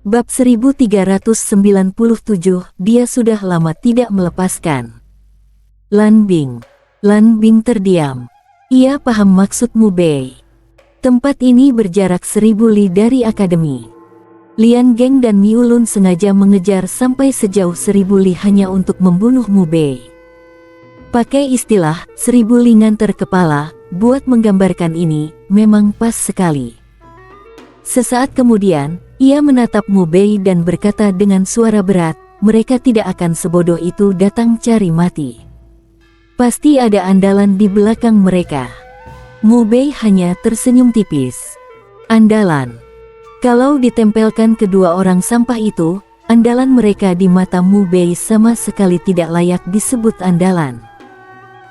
Bab 1397, dia sudah lama tidak melepaskan. Lan Bing terdiam. Ia paham maksud Mu Bei. Tempat ini berjarak 1000 li dari akademi. Lian Geng dan Miu Lun sengaja mengejar sampai sejauh 1000 li hanya untuk membunuh Mu Bei. Pakai istilah 1000 li nganter kepala, buat menggambarkan ini, memang pas sekali. Sesaat kemudian, ia menatap Mu Bei dan berkata dengan suara berat, mereka tidak akan sebodoh itu datang cari mati. Pasti ada andalan di belakang mereka. Mu Bei hanya tersenyum tipis. Andalan. Kalau ditempelkan kedua orang sampah itu, andalan mereka di mata Mu Bei sama sekali tidak layak disebut andalan.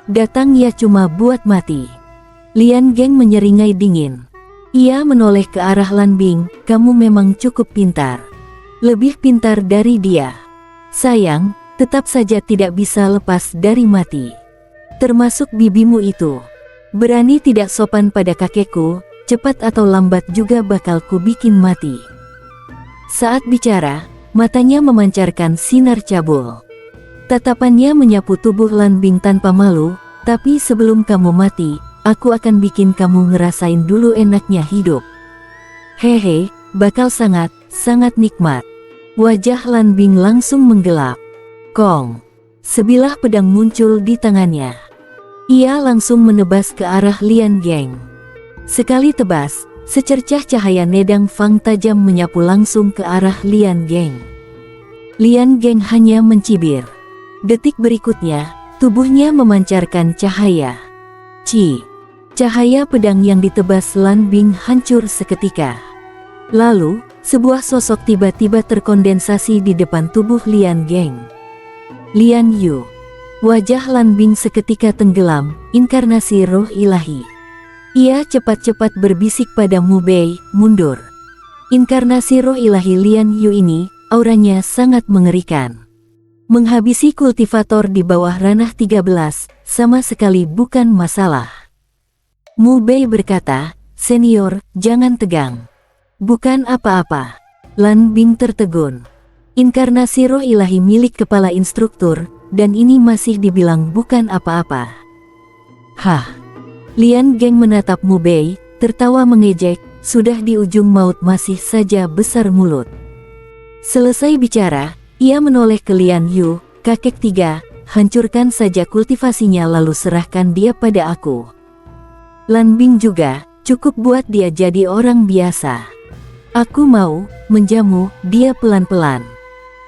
Datang ya cuma buat mati. Lian Geng menyeringai dingin. Ia menoleh ke arah Lan Bing, kamu memang cukup pintar. Lebih pintar dari dia. Sayang, tetap saja tidak bisa lepas dari mati. Termasuk bibimu itu. Berani tidak sopan pada kakekku, cepat atau lambat juga bakal ku bikin mati. Saat bicara, matanya memancarkan sinar cabul. Tatapannya menyapu tubuh Lan Bing tanpa malu, tapi sebelum kamu mati, aku akan bikin kamu ngerasain dulu enaknya hidup. Hehe, bakal sangat nikmat. Wajah Lan Bing langsung menggelap. Kong. Sebilah pedang muncul di tangannya. Ia langsung menebas ke arah Lian Geng. Sekali tebas, secercah cahaya nedang fang tajam menyapu langsung ke arah Lian Geng. Lian Geng hanya mencibir. Detik berikutnya, tubuhnya memancarkan cahaya. Cahaya pedang yang ditebas Lan Bing hancur seketika. Lalu, sebuah sosok tiba-tiba terkondensasi di depan tubuh Lian Geng. Lian Yu. Wajah Lan Bing seketika tenggelam, inkarnasi roh ilahi. Ia cepat-cepat berbisik pada Mu Bei, mundur. Inkarnasi roh ilahi Lian Yu ini, auranya sangat mengerikan. Menghabisi kultivator di bawah ranah 13, sama sekali bukan masalah. Mu Bei berkata, senior, jangan tegang. Bukan apa-apa. Lan Bing tertegun. Inkarnasi roh ilahi milik kepala instruktur, dan ini masih dibilang bukan apa-apa. Hah. Lian Geng menatap Mu Bei, tertawa mengejek, sudah di ujung maut masih saja besar mulut. Selesai bicara, ia menoleh ke Lian Yu, kakek 3, hancurkan saja kultivasinya lalu serahkan dia pada aku. Lan Bing juga, cukup buat dia jadi orang biasa. Aku mau menjamu dia pelan-pelan.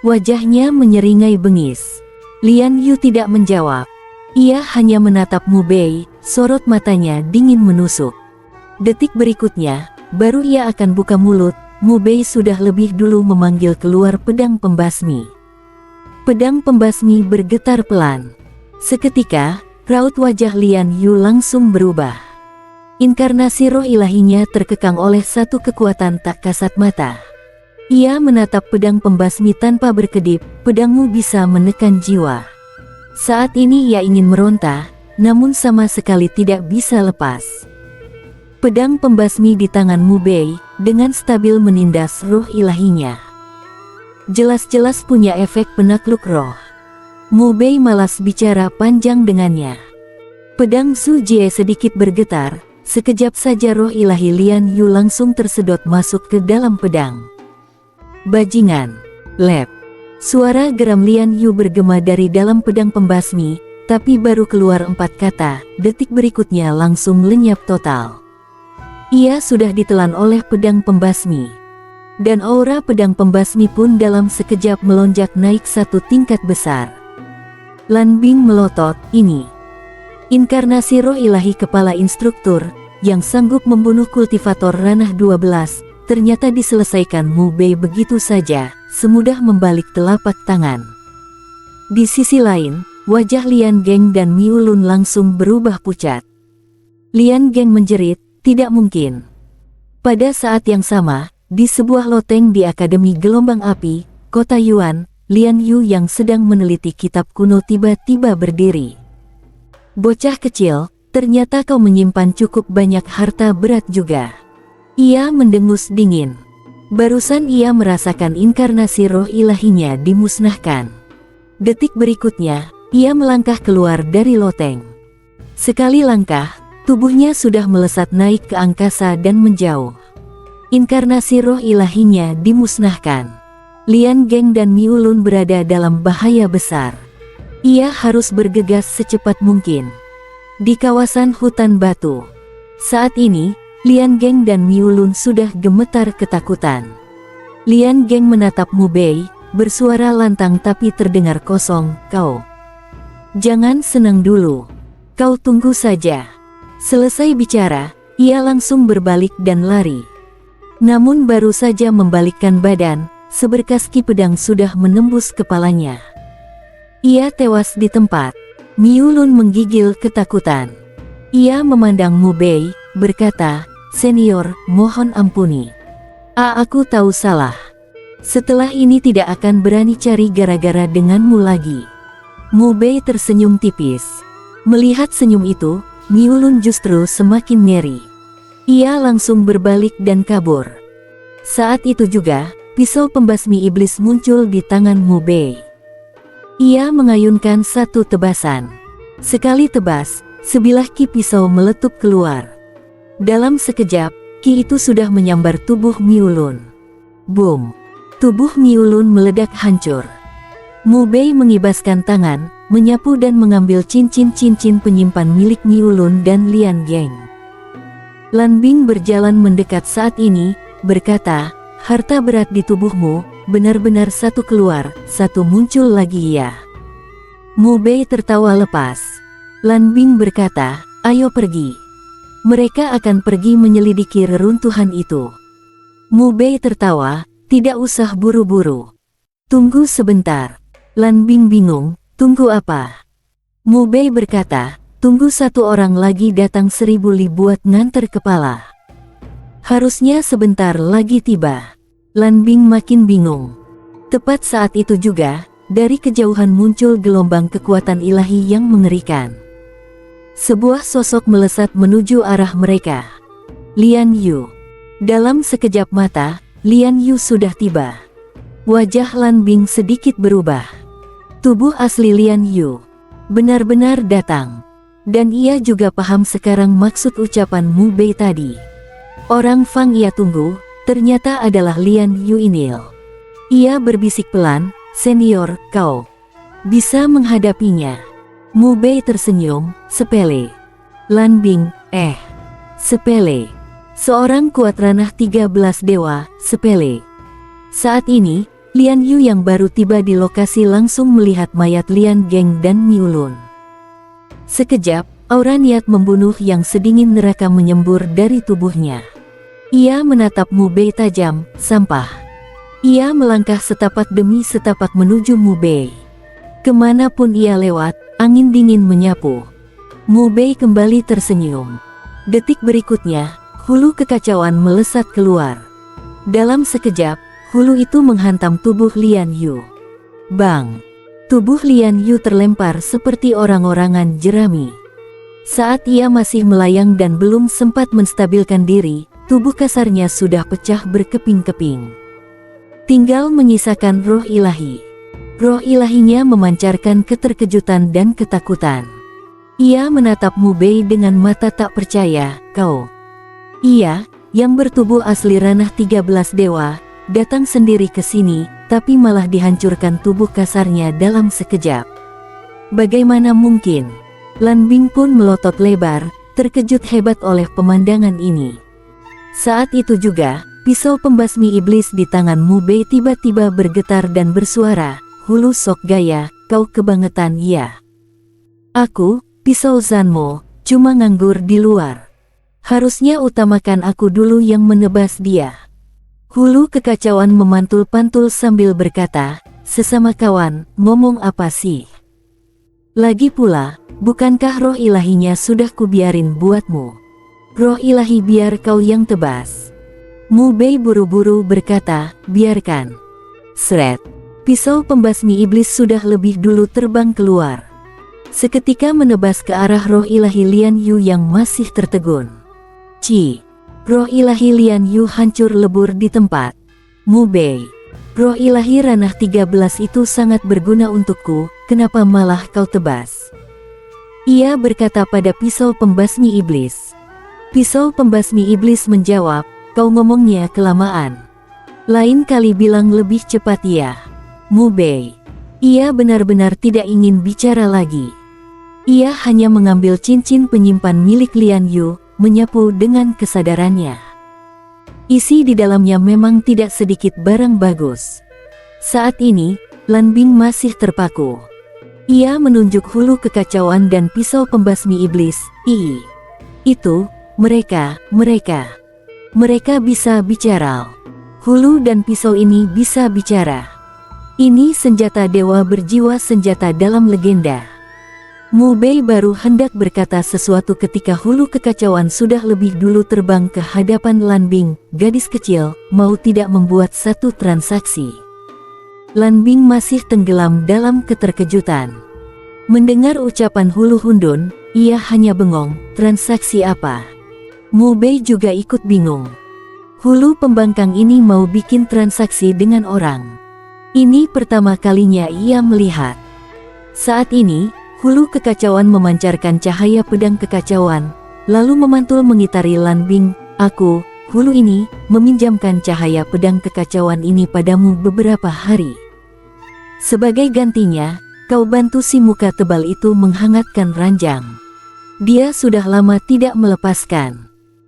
Wajahnya menyeringai bengis. Lian Yu tidak menjawab. Ia hanya menatap Mu Bei, sorot matanya dingin menusuk. Detik berikutnya, baru ia akan buka mulut, Mu Bei sudah lebih dulu memanggil keluar pedang pembasmi. Pedang pembasmi bergetar pelan. Seketika, raut wajah Lian Yu langsung berubah. Inkarnasi roh ilahinya terkekang oleh satu kekuatan tak kasat mata. Ia menatap pedang pembasmi tanpa berkedip, pedangmu bisa menekan jiwa. Saat ini ia ingin meronta, namun sama sekali tidak bisa lepas. Pedang pembasmi di tangan Mu Bei, dengan stabil menindas roh ilahinya. Jelas-jelas punya efek penakluk roh. Mu Bei malas bicara panjang dengannya. Pedang Su Jie sedikit bergetar. Sekejap saja roh ilahi Lian Yu langsung tersedot masuk ke dalam pedang. Bajingan. Lep. Suara geram Lian Yu bergema dari dalam pedang pembasmi, tapi baru keluar 4 kata, detik berikutnya langsung lenyap total. Ia sudah ditelan oleh pedang pembasmi. Dan aura pedang pembasmi pun dalam sekejap melonjak naik 1 tingkat besar. Lan Bing melotot, ini inkarnasi roh ilahi kepala instruktur, yang sanggup membunuh kultivator ranah 12, ternyata diselesaikan Mu Bei begitu saja, semudah membalik telapak tangan. Di sisi lain, wajah Lian Geng dan Miu Lun langsung berubah pucat. Lian Geng menjerit, tidak mungkin. Pada saat yang sama, di sebuah loteng di Akademi Gelombang Api, Kota Yuan, Lian Yu yang sedang meneliti kitab kuno tiba-tiba berdiri. Bocah kecil, ternyata kau menyimpan cukup banyak harta berat juga. Ia mendengus dingin. Barusan ia merasakan inkarnasi roh ilahinya dimusnahkan. Detik berikutnya, ia melangkah keluar dari loteng. Sekali langkah, tubuhnya sudah melesat naik ke angkasa dan menjauh. Inkarnasi roh ilahinya dimusnahkan. Lian Geng dan Miu Lun berada dalam bahaya besar. Ia harus bergegas secepat mungkin. Di kawasan hutan batu. Saat ini, Lian Geng dan Miu Lun sudah gemetar ketakutan. Lian Geng menatap Mu Bei, bersuara lantang tapi terdengar kosong, "Kau jangan senang dulu. Kau tunggu saja." Selesai bicara, ia langsung berbalik dan lari. Namun baru saja membalikkan badan, seberkas ki pedang sudah menembus kepalanya. Ia tewas di tempat. Miu Lun menggigil ketakutan. Ia memandang Mu Bei, berkata, "Senior, mohon ampuni. Aku tahu salah. Setelah ini tidak akan berani cari gara-gara denganmu lagi." Mu Bei tersenyum tipis. Melihat senyum itu, Miu Lun justru semakin ngeri. Ia langsung berbalik dan kabur. Saat itu juga, pisau pembasmi iblis muncul di tangan Mu Bei. Ia mengayunkan satu tebasan. Sekali tebas, sebilah ki pisau meletup keluar. Dalam sekejap, ki itu sudah menyambar tubuh Miu Lun. Boom! Tubuh Miu Lun meledak hancur. Mu Bei mengibaskan tangan, menyapu dan mengambil cincin-cincin penyimpan milik Miu Lun dan Lian Geng. Lan Bing berjalan mendekat saat ini, berkata, "Harta berat di tubuhmu, benar-benar satu keluar, satu muncul lagi ya." Mu Bei tertawa lepas. Lan Bing berkata, "Ayo pergi." Mereka akan pergi menyelidiki reruntuhan itu. Mu Bei tertawa, "Tidak usah buru-buru. Tunggu sebentar." Lan Bing bingung, "Tunggu apa?" Mu Bei berkata, "Tunggu satu orang lagi datang 1000 li buat nganter kepala. Harusnya sebentar lagi tiba." Lan Bing makin bingung. Tepat saat itu juga, dari kejauhan muncul gelombang kekuatan ilahi yang mengerikan. Sebuah sosok melesat menuju arah mereka. Lian Yu. Dalam sekejap mata, Lian Yu sudah tiba. Wajah Lan Bing sedikit berubah. Tubuh asli Lian Yu benar-benar datang. Dan ia juga paham sekarang maksud ucapan Mu Bei tadi. Orang Fang ia tunggu, ternyata adalah Lian Yu Inil. Ia berbisik pelan, "Senior, kau bisa menghadapinya." Mu Bei tersenyum, "Sepele." Lan Bing, sepele. Seorang kuat ranah 13 dewa, sepele." Saat ini, Lian Yu yang baru tiba di lokasi langsung melihat mayat Lian Geng dan Miu Lun. Sekejap, aura niat membunuh yang sedingin neraka menyembur dari tubuhnya. Ia menatap Mu Bei tajam, "Sampah." Ia melangkah setapak demi setapak menuju Mu Bei. Kemanapun ia lewat, angin dingin menyapu. Mu Bei kembali tersenyum. Detik berikutnya, hulu kekacauan melesat keluar. Dalam sekejap, hulu itu menghantam tubuh Lian Yu. Bang! Tubuh Lian Yu terlempar seperti orang-orangan jerami. Saat ia masih melayang dan belum sempat menstabilkan diri, tubuh kasarnya sudah pecah berkeping-keping. Tinggal menyisakan roh ilahi. Roh ilahinya memancarkan keterkejutan dan ketakutan. Ia menatap Mu Bei dengan mata tak percaya, "Kau?" Ia, yang bertubuh asli ranah 13 dewa, datang sendiri ke sini, tapi malah dihancurkan tubuh kasarnya dalam sekejap. Bagaimana mungkin? Lan Bing pun melotot lebar, terkejut hebat oleh pemandangan ini. Saat itu juga, pisau pembasmi iblis di tangan Mu Bei tiba-tiba bergetar dan bersuara, "Hulu Sok Gaya, kau kebangetan ya. Aku, pisau Zanmo, cuma nganggur di luar. Harusnya utamakan aku dulu yang menebas dia." Hulu kekacauan memantul-pantul sambil berkata, "Sesama kawan, ngomong apa sih? Lagi pula, bukankah roh ilahinya sudah kubiarin buatmu? Roh ilahi biar kau yang tebas." Mu Bei buru-buru berkata, "Biarkan." Sret. Pisau pembasmi iblis sudah lebih dulu terbang keluar. Seketika menebas ke arah roh ilahi Lian Yu yang masih tertegun. Roh ilahi Lian Yu hancur lebur di tempat. Mu Bei, roh ilahi ranah 13 itu sangat berguna untukku, kenapa malah kau tebas? Ia berkata pada pisau pembasmi iblis. Pisau pembasmi iblis menjawab, kau ngomongnya kelamaan. Lain kali bilang lebih cepat ya. Mu Bei. Ia benar-benar tidak ingin bicara lagi. Ia hanya mengambil cincin penyimpan milik Lian Yu, menyapu dengan kesadarannya. Isi di dalamnya memang tidak sedikit barang bagus. Saat ini, Lan Bing masih terpaku. Ia menunjuk hulu kekacauan dan pisau pembasmi iblis. Itu, mereka bisa bicara. Hulu dan pisau ini bisa bicara. Ini senjata dewa berjiwa senjata dalam legenda. Mu Bei baru hendak berkata sesuatu ketika hulu kekacauan sudah lebih dulu terbang ke hadapan Lan Bing, gadis kecil, mau tidak membuat satu transaksi. Lan Bing masih tenggelam dalam keterkejutan. Mendengar ucapan hulu Hundun, ia hanya bengong, transaksi apa? Mu Bei juga ikut bingung. Hulu pembangkang ini mau bikin transaksi dengan orang. Ini pertama kalinya ia melihat. Saat ini, hulu kekacauan memancarkan cahaya pedang kekacauan, lalu memantul mengitari Lan Bing. Aku, hulu ini, meminjamkan cahaya pedang kekacauan ini padamu beberapa hari. Sebagai gantinya, kau bantu si muka tebal itu menghangatkan ranjang. Dia sudah lama tidak melepaskan.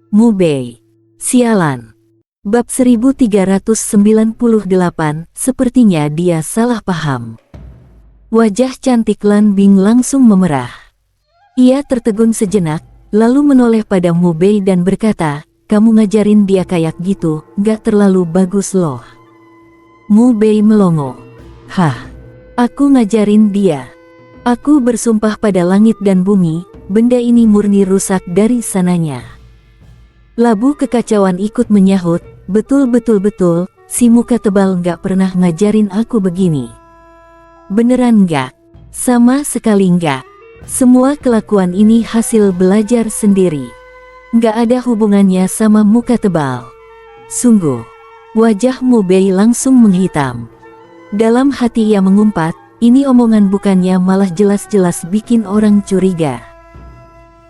Mu Bei. Sialan. Bab 1398, sepertinya dia salah paham. Wajah cantik Lan Bing langsung memerah. Ia tertegun sejenak, lalu menoleh pada Mu Bei dan berkata, kamu ngajarin dia kayak gitu, gak terlalu bagus loh. Mu Bei melongo. Hah, aku ngajarin dia. Aku bersumpah pada langit dan bumi, benda ini murni rusak dari sananya. Labu kekacauan ikut menyahut, betul, si muka tebal gak pernah ngajarin aku begini. Beneran gak? Sama sekali gak. Semua kelakuan ini hasil belajar sendiri. Gak ada hubungannya sama muka tebal. Sungguh. Wajah Mu Bei langsung menghitam. Dalam hati ia mengumpat, ini omongan bukannya malah jelas-jelas bikin orang curiga.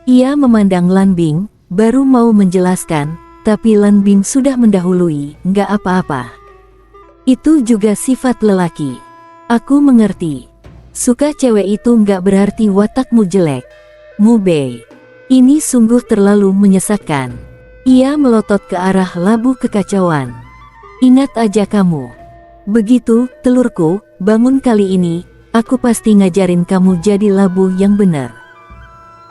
Ia memandang Lan Bing, baru mau menjelaskan, tapi Lan Bing sudah mendahului, nggak apa-apa. Itu juga sifat lelaki. Aku mengerti. Suka cewek itu nggak berarti watakmu jelek. Mu Bei. Ini sungguh terlalu menyesatkan. Ia melotot ke arah labu kekacauan. Ingat aja kamu. Begitu, telurku, bangun kali ini, aku pasti ngajarin kamu jadi labu yang benar.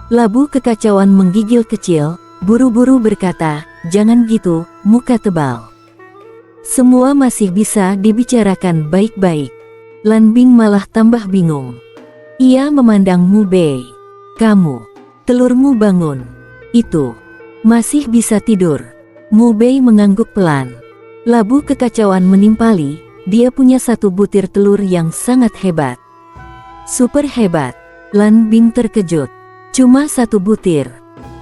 Labu kekacauan menggigil kecil, buru-buru berkata, jangan gitu, muka tebal. Semua masih bisa dibicarakan baik-baik. Lan Bing malah tambah bingung. Ia memandang Mu Bei. Kamu, telurmu bangun. Itu, masih bisa tidur. Mu Bei mengangguk pelan. Labu kekacauan menimpali, dia punya satu butir telur yang sangat hebat. Super hebat. Lan Bing terkejut. Cuma satu butir.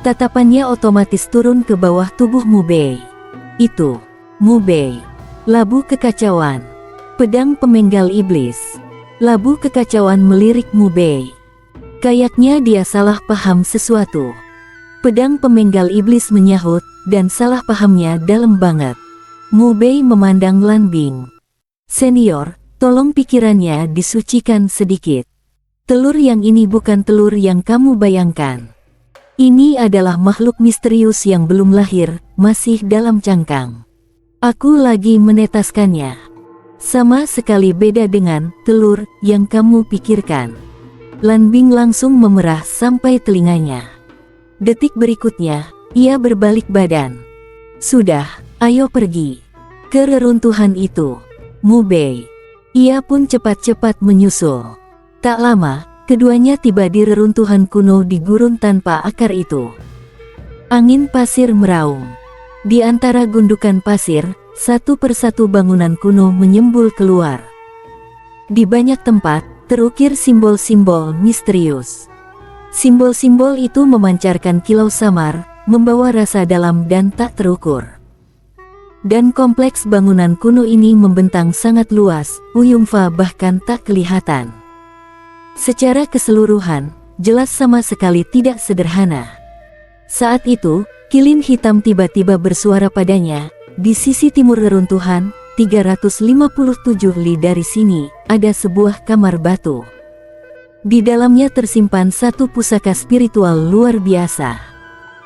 Tatapannya otomatis turun ke bawah tubuh Mu Bei. Itu, Mu Bei. Labu kekacauan. Pedang pemenggal iblis. Labu kekacauan melirik Mu Bei. Kayaknya dia salah paham sesuatu. Pedang pemenggal iblis menyahut, dan salah pahamnya dalam banget. Mu Bei memandang Lan Bing. Senior, tolong pikirannya disucikan sedikit. Telur yang ini bukan telur yang kamu bayangkan. Ini adalah makhluk misterius yang belum lahir, masih dalam cangkang. Aku lagi menetaskannya. Sama sekali beda dengan telur yang kamu pikirkan. Lan Bing langsung memerah sampai telinganya. Detik berikutnya, ia berbalik badan. Sudah, ayo pergi ke reruntuhan itu. Mu Bei. Ia pun cepat-cepat menyusul. Tak lama, keduanya tiba di reruntuhan kuno di gurun tanpa akar itu. Angin pasir meraung. Di antara gundukan pasir, satu persatu bangunan kuno menyembul keluar. Di banyak tempat, terukir simbol-simbol misterius. Simbol-simbol itu memancarkan kilau samar, membawa rasa dalam dan tak terukur. Dan kompleks bangunan kuno ini membentang sangat luas, Uyungfa bahkan tak kelihatan. Secara keseluruhan, jelas sama sekali tidak sederhana. Saat itu, kilin hitam tiba-tiba bersuara padanya, di sisi timur reruntuhan, 357 li dari sini, ada sebuah kamar batu. Di dalamnya tersimpan satu pusaka spiritual luar biasa.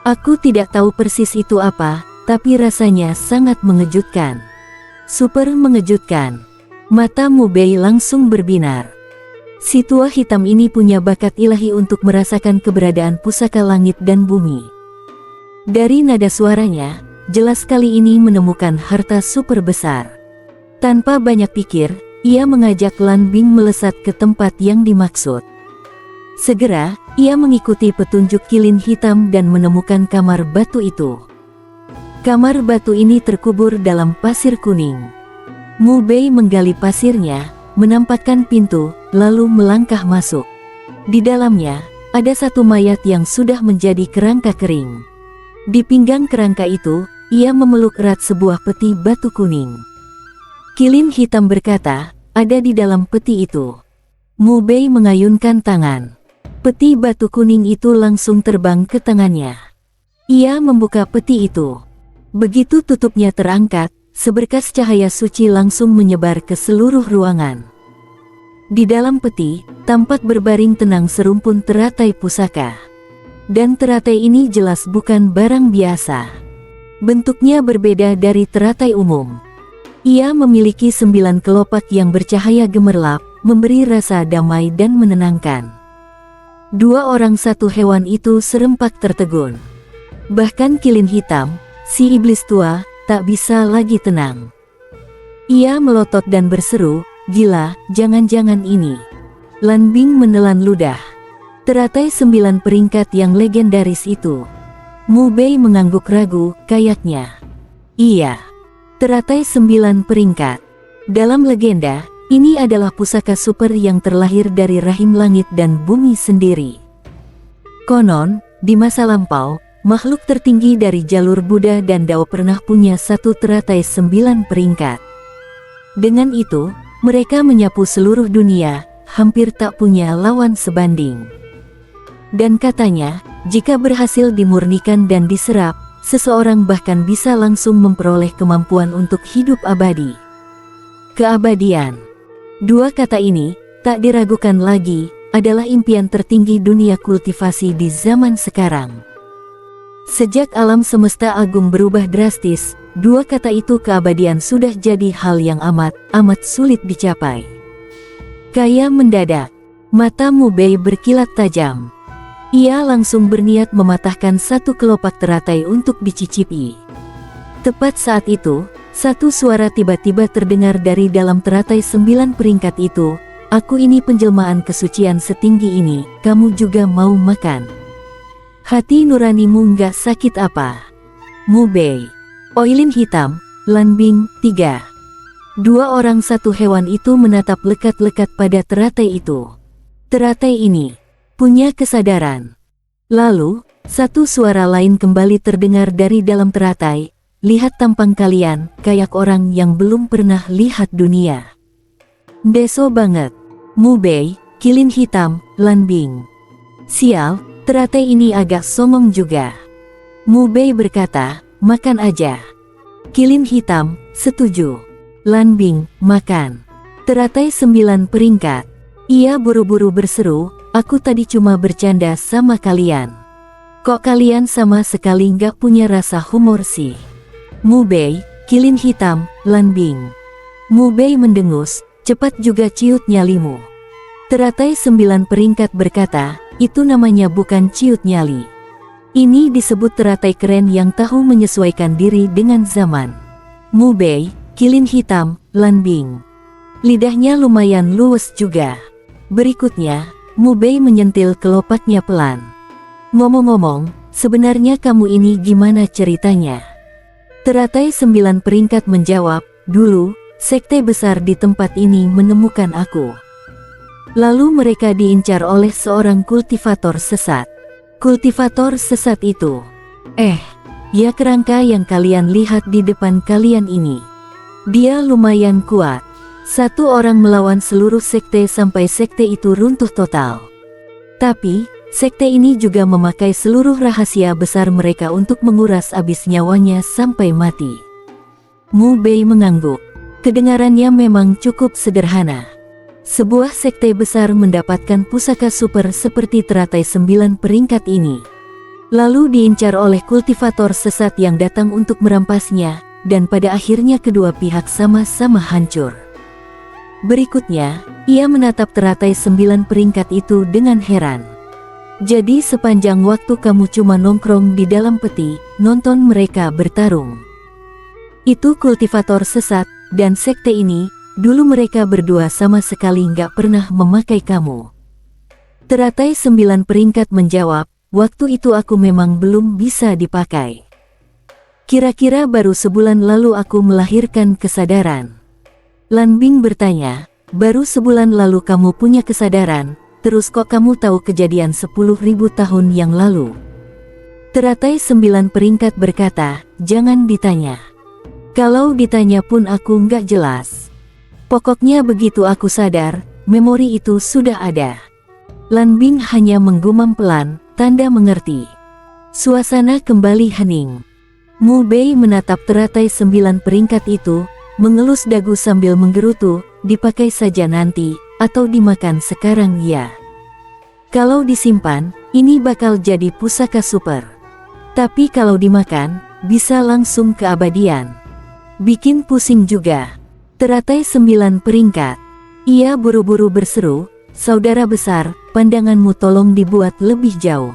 Aku tidak tahu persis itu apa, tapi rasanya sangat mengejutkan. Super mengejutkan. Mata Mu Bei langsung berbinar. Si tua hitam ini punya bakat ilahi untuk merasakan keberadaan pusaka langit dan bumi. Dari nada suaranya, jelas kali ini menemukan harta super besar. Tanpa banyak pikir, ia mengajak Lan Bing melesat ke tempat yang dimaksud. Segera, ia mengikuti petunjuk kilin hitam dan menemukan kamar batu itu. Kamar batu ini terkubur dalam pasir kuning. Mu Bei menggali pasirnya, menampakkan pintu, lalu melangkah masuk. Di dalamnya, ada satu mayat yang sudah menjadi kerangka kering. Di pinggang kerangka itu, ia memeluk erat sebuah peti batu kuning. Kilin hitam berkata, ada di dalam peti itu. Mu Bei mengayunkan tangan. Peti batu kuning itu langsung terbang ke tangannya. Ia membuka peti itu. Begitu tutupnya terangkat, seberkas cahaya suci langsung menyebar ke seluruh ruangan. Di dalam peti, tampak berbaring tenang serumpun teratai pusaka. Dan teratai ini jelas bukan barang biasa. Bentuknya berbeda dari teratai umum. Ia memiliki 9 kelopak yang bercahaya gemerlap, memberi rasa damai dan menenangkan. 2 orang satu hewan itu serempak tertegun. Bahkan kilin hitam, si iblis tua, tak bisa lagi tenang. Ia melotot dan berseru, gila, jangan-jangan ini. Lan Bing menelan ludah. Teratai 9 peringkat yang legendaris itu. Mu Bei mengangguk ragu, kayaknya. Iya. Teratai 9 peringkat. Dalam legenda, ini adalah pusaka super yang terlahir dari rahim langit dan bumi sendiri. Konon, di masa lampau, makhluk tertinggi dari jalur Buddha dan Dao pernah punya satu teratai 9 peringkat. Dengan itu, mereka menyapu seluruh dunia, hampir tak punya lawan sebanding. Dan katanya, jika berhasil dimurnikan dan diserap, seseorang bahkan bisa langsung memperoleh kemampuan untuk hidup abadi. Keabadian. 2 kata ini, tak diragukan lagi, adalah impian tertinggi dunia kultivasi di zaman sekarang. Sejak alam semesta agung berubah drastis, 2 kata itu keabadian sudah jadi hal yang amat sulit dicapai. Kaya mendadak, mata Mu Bei berkilat tajam. Ia langsung berniat mematahkan satu kelopak teratai untuk dicicipi. Tepat saat itu, satu suara tiba-tiba terdengar dari dalam teratai 9 peringkat itu, aku ini penjelmaan kesucian setinggi ini, kamu juga mau makan? Hati nuranimu nggak sakit apa? Mu Bei, Oilin hitam, Lan Bing, 3. 2 orang satu hewan itu menatap lekat-lekat pada teratai itu. Teratai ini punya kesadaran. Lalu, satu suara lain kembali terdengar dari dalam teratai. Lihat tampang kalian, kayak orang yang belum pernah lihat dunia. Deso banget. Mu Bei, kilin hitam, Lan Bing. Sial, teratai ini agak songong juga. Mu Bei berkata, makan aja. Kilin hitam, setuju. Lan Bing, makan. Teratai 9 peringkat. Ia buru-buru berseru, aku tadi cuma bercanda sama kalian. Kok kalian sama sekali nggak punya rasa humor sih? Mu Bei, kilin hitam, Lan Bing. Mu Bei mendengus, cepat juga ciut nyalimu. Teratai 9 peringkat berkata, itu namanya bukan ciut nyali. Ini disebut teratai keren yang tahu menyesuaikan diri dengan zaman. Mu Bei, kilin hitam, Lan Bing. Lidahnya lumayan luwes juga. Berikutnya, Mu Bei menyentil kelopaknya pelan. Ngomong-ngomong, sebenarnya kamu ini gimana ceritanya? Teratai 9 peringkat menjawab, dulu, sekte besar di tempat ini menemukan aku. Lalu mereka diincar oleh seorang kultivator sesat. Kultivator sesat itu, Ya, kerangka yang kalian lihat di depan kalian ini. Dia lumayan kuat. Satu orang melawan seluruh sekte sampai sekte itu runtuh total. Tapi, sekte ini juga memakai seluruh rahasia besar mereka untuk menguras habis nyawanya sampai mati. Mu Bei mengangguk. Kedengarannya memang cukup sederhana. Sebuah sekte besar mendapatkan pusaka super seperti teratai 9 peringkat ini. Lalu diincar oleh kultivator sesat yang datang untuk merampasnya, dan pada akhirnya kedua pihak sama-sama hancur. Berikutnya, ia menatap teratai 9 peringkat itu dengan heran. Jadi sepanjang waktu kamu cuma nongkrong di dalam peti, nonton mereka bertarung. Itu kultivator sesat, dan sekte ini, dulu mereka berdua sama sekali nggak pernah memakai kamu. Teratai 9 peringkat menjawab, waktu itu aku memang belum bisa dipakai. Kira-kira baru sebulan lalu aku melahirkan kesadaran. Lan Bing bertanya, baru sebulan lalu kamu punya kesadaran, terus kok kamu tahu kejadian 10.000 tahun yang lalu? Teratai 9 peringkat berkata, jangan ditanya. Kalau ditanya pun aku nggak jelas. Pokoknya begitu aku sadar, memori itu sudah ada. Lan Bing hanya menggumam pelan, tanda mengerti. Suasana kembali hening. Mu Bei menatap teratai 9 peringkat itu, mengelus dagu sambil menggerutu, dipakai saja nanti, atau dimakan sekarang ya. Kalau disimpan, ini bakal jadi pusaka super. Tapi kalau dimakan, bisa langsung keabadian. Bikin pusing juga. Teratai 9 peringkat. Ia buru-buru berseru, saudara besar, pandanganmu tolong dibuat lebih jauh.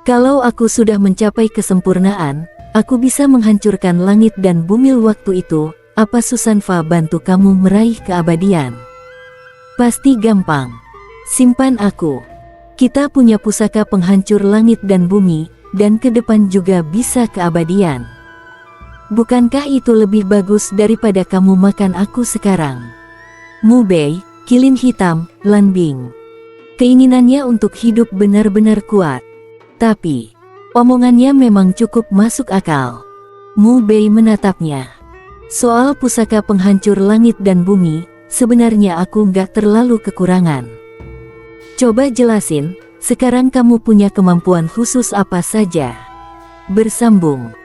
Kalau aku sudah mencapai kesempurnaan, aku bisa menghancurkan langit dan bumi waktu itu, apa Susanfa bantu kamu meraih keabadian? Pasti gampang. Simpan aku. Kita punya pusaka penghancur langit dan bumi, dan ke depan juga bisa keabadian. Bukankah itu lebih bagus daripada kamu makan aku sekarang? Mu Bei, kilin hitam, Lan Bing. Keinginannya untuk hidup benar-benar kuat. Tapi, omongannya memang cukup masuk akal. Mu Bei menatapnya. Soal pusaka penghancur langit dan bumi, sebenarnya aku nggak terlalu kekurangan. Coba jelasin, sekarang kamu punya kemampuan khusus apa saja? Bersambung.